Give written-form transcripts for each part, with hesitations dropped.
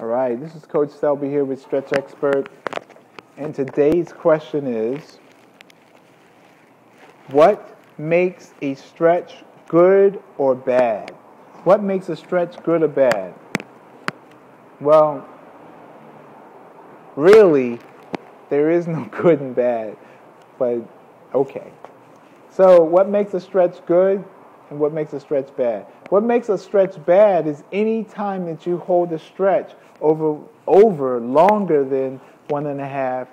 All right, this is Coach Selby here with StretchExpert, and today's question is, what makes a stretch good or bad? What makes a stretch good or bad? Well, really, there is no good and bad, but okay. So what makes a stretch good and what makes a stretch bad? What makes a stretch bad is any time that you hold a stretch over longer than 1.5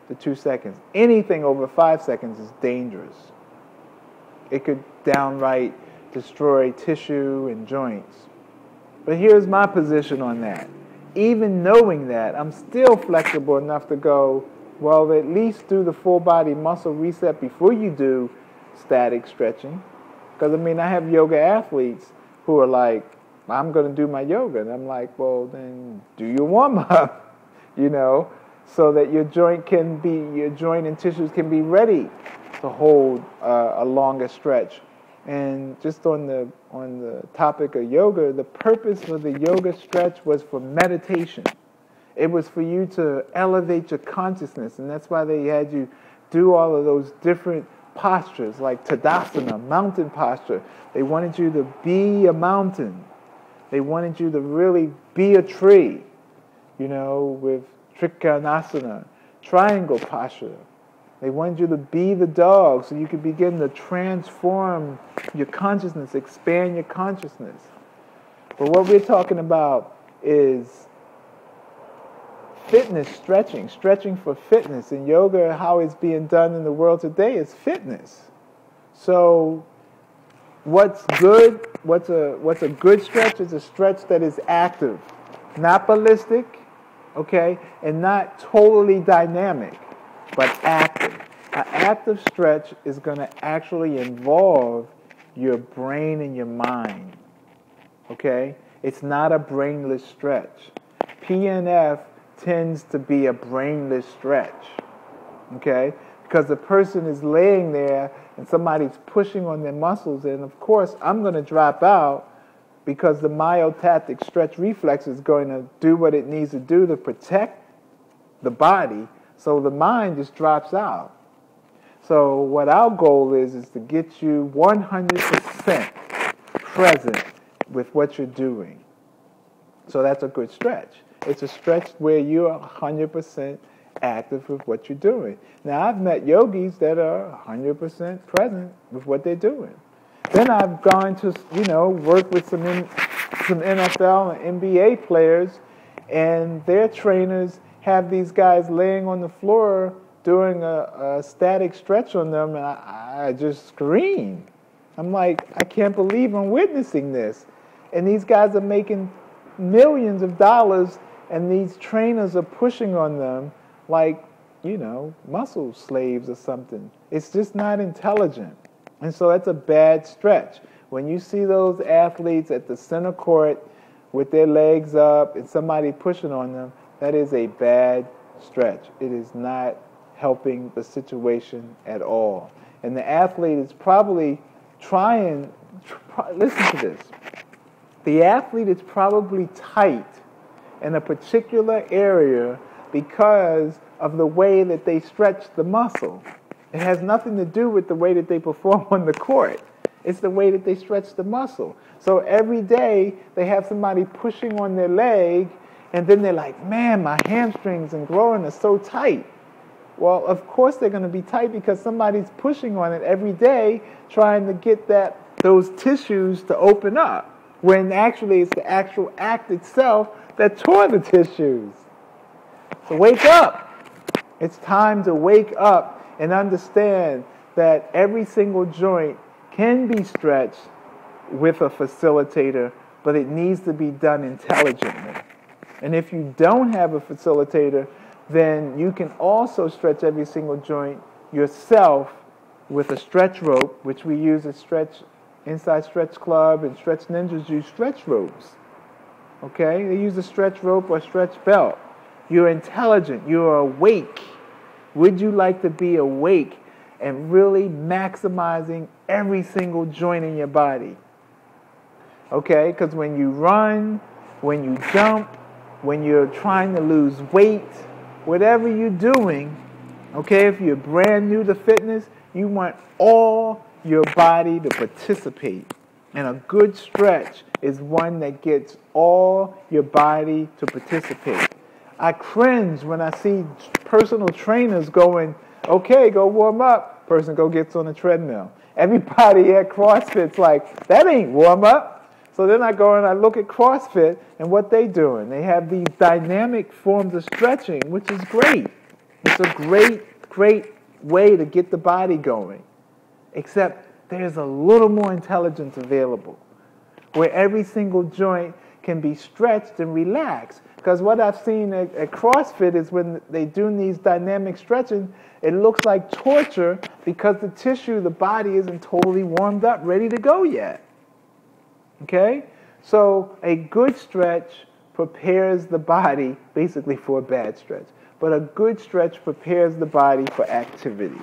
to 2 seconds. Anything over 5 seconds is dangerous. It could downright destroy tissue and joints. But here's my position on that. Even knowing that, I'm still flexible enough to go, well, at least do the full body muscle reset before you do static stretching. Because, I have yoga athletes who are like, I'm going to do my yoga. And I'm like, well, then do your warm-up, so that your joint and tissues can be ready to hold a longer stretch. And just on the topic of yoga, the purpose of the yoga stretch was for meditation. It was for you to elevate your consciousness, and that's why they had you do all of those different postures, like Tadasana, mountain posture. They wanted you to be a mountain. They wanted you to really be a tree, with Trikonasana, triangle posture. They wanted you to be the dog so you could begin to transform your consciousness, expand your consciousness. But what we're talking about is fitness stretching for fitness. In yoga, how it's being done in the world today is fitness. So what's good? What's a good stretch is a stretch that is active, not ballistic, okay, and not totally dynamic, but active. An active stretch is going to actually involve your brain and your mind, okay? It's not a brainless stretch. PNF tends to be a brainless stretch, okay? Because the person is laying there and somebody's pushing on their muscles, and of course I'm going to drop out because the myotactic stretch reflex is going to do what it needs to do to protect the body, so the mind just drops out. So what our goal is to get you 100% present with what you're doing. So that's a good stretch. It's a stretch where you're 100% active with what you're doing. Now, I've met yogis that are 100% present with what they're doing. Then I've gone to, work with some NFL and NBA players, and their trainers have these guys laying on the floor doing a static stretch on them, and I just scream. I'm like, I can't believe I'm witnessing this. And these guys are making millions of dollars, and these trainers are pushing on them like, muscle slaves or something. It's just not intelligent. And so that's a bad stretch. When you see those athletes at the center court with their legs up and somebody pushing on them, that is a bad stretch. It is not helping the situation at all. And the athlete is probably listen to this. The athlete is probably tight in a particular area because of the way that they stretch the muscle. It has nothing to do with the way that they perform on the court. It's the way that they stretch the muscle. So every day they have somebody pushing on their leg, and then they're like, man, my hamstrings and groin are so tight. Well, of course they're going to be tight because somebody's pushing on it every day trying to get those tissues to open up, when actually it's the actual act itself that tore the tissues. So wake up. It's time to wake up and understand that every single joint can be stretched with a facilitator, but it needs to be done intelligently. And if you don't have a facilitator, then you can also stretch every single joint yourself with a stretch rope, which we use at Inside Stretch Club, and StretchNinjas use stretch ropes. Okay? They use a stretch rope or stretch belt. You're intelligent. You're awake. Would you like to be awake and really maximizing every single joint in your body? Okay? Because when you run, when you jump, when you're trying to lose weight, whatever you're doing, okay, if you're brand new to fitness, you want all your body to participate. And a good stretch is one that gets all your body to participate. I cringe when I see personal trainers going, okay, go warm up. Person go gets on the treadmill. Everybody at CrossFit's like, that ain't warm up. So then I go and I look at CrossFit and what they doing. They have these dynamic forms of stretching, which is great. It's a great way to get the body going. Except there's a little more intelligence available, where every single joint can be stretched and relaxed. Because what I've seen at CrossFit is when they do these dynamic stretching, it looks like torture because the tissue, the body isn't totally warmed up, ready to go yet. Okay? So a good stretch prepares the body basically for a bad stretch. But a good stretch prepares the body for activity.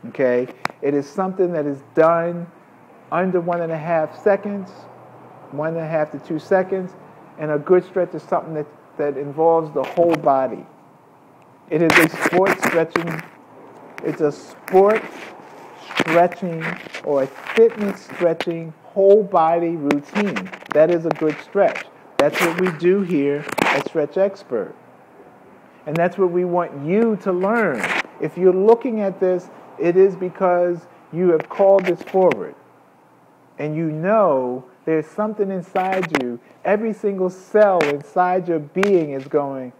Okay? It is something that is done under 1.5 seconds, 1.5 to 2 seconds, and a good stretch is something that involves the whole body. It is a sport stretching, it's a sport stretching or a fitness stretching whole body routine. That is a good stretch. That's what we do here at StretchExpert. And that's what we want you to learn. If you're looking at this, it is because you have called this forward. And you know there's something inside you. Every single cell inside your being is going,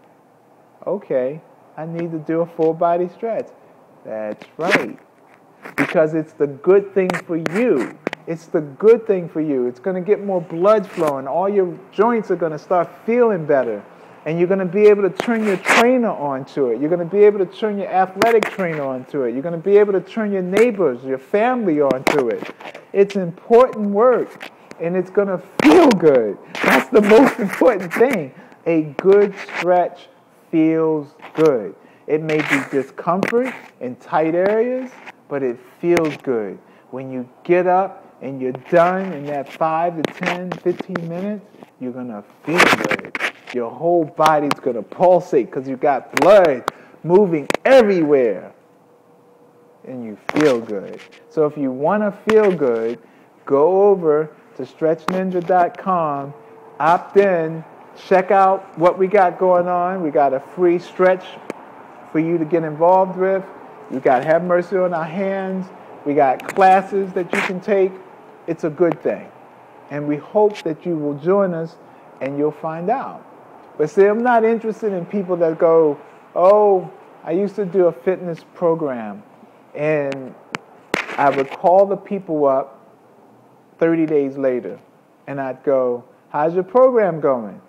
okay, I need to do a full body stretch. That's right. Because it's the good thing for you. It's the good thing for you. It's going to get more blood flowing. All your joints are going to start feeling better. And you're going to be able to turn your trainer onto it. You're going to be able to turn your athletic trainer onto it. You're going to be able to turn your neighbors, your family onto it. It's important work, and it's going to feel good. That's the most important thing. A good stretch feels good. It may be discomfort in tight areas, but it feels good. When you get up and you're done in that 5 to 10, 15 minutes, you're going to feel good. Your whole body's going to pulsate because you got blood moving everywhere. And you feel good. So if you want to feel good, go over to StretchNinja.com, opt in, check out what we got going on. We got a free stretch for you to get involved with. We got Have Mercy on Our Hands. We got classes that you can take. It's a good thing. And we hope that you will join us and you'll find out. But see, I'm not interested in people that go, oh, I used to do a fitness program, and I would call the people up 30 days later, and I'd go, how's your program going?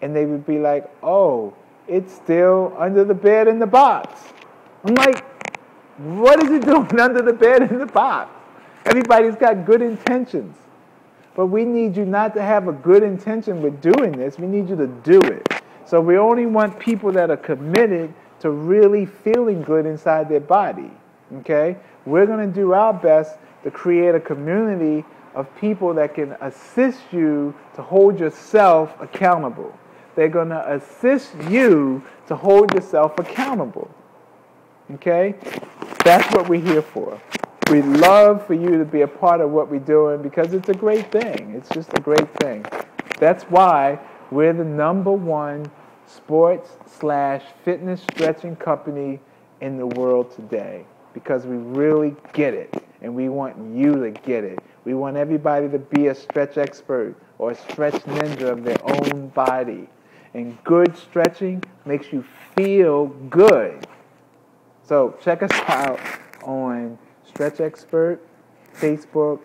And they would be like, oh, it's still under the bed in the box. I'm like, what is it doing under the bed in the box? Everybody's got good intentions. But we need you not to have a good intention with doing this. We need you to do it. So we only want people that are committed to really feeling good inside their body. Okay? We're going to do our best to create a community of people that can assist you to hold yourself accountable. They're going to assist you to hold yourself accountable. Okay? That's what we're here for. We'd love for you to be a part of what we're doing because it's a great thing. It's just a great thing. That's why we're the #1 sports/fitness stretching company in the world today, because we really get it, and we want you to get it. We want everybody to be a stretch expert or a stretch ninja of their own body. And good stretching makes you feel good. So check us out on StretchExpert, Facebook,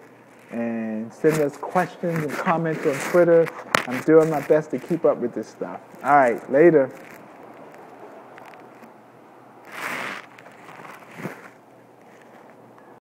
and send us questions and comments on Twitter. I'm doing my best to keep up with this stuff. All right, later.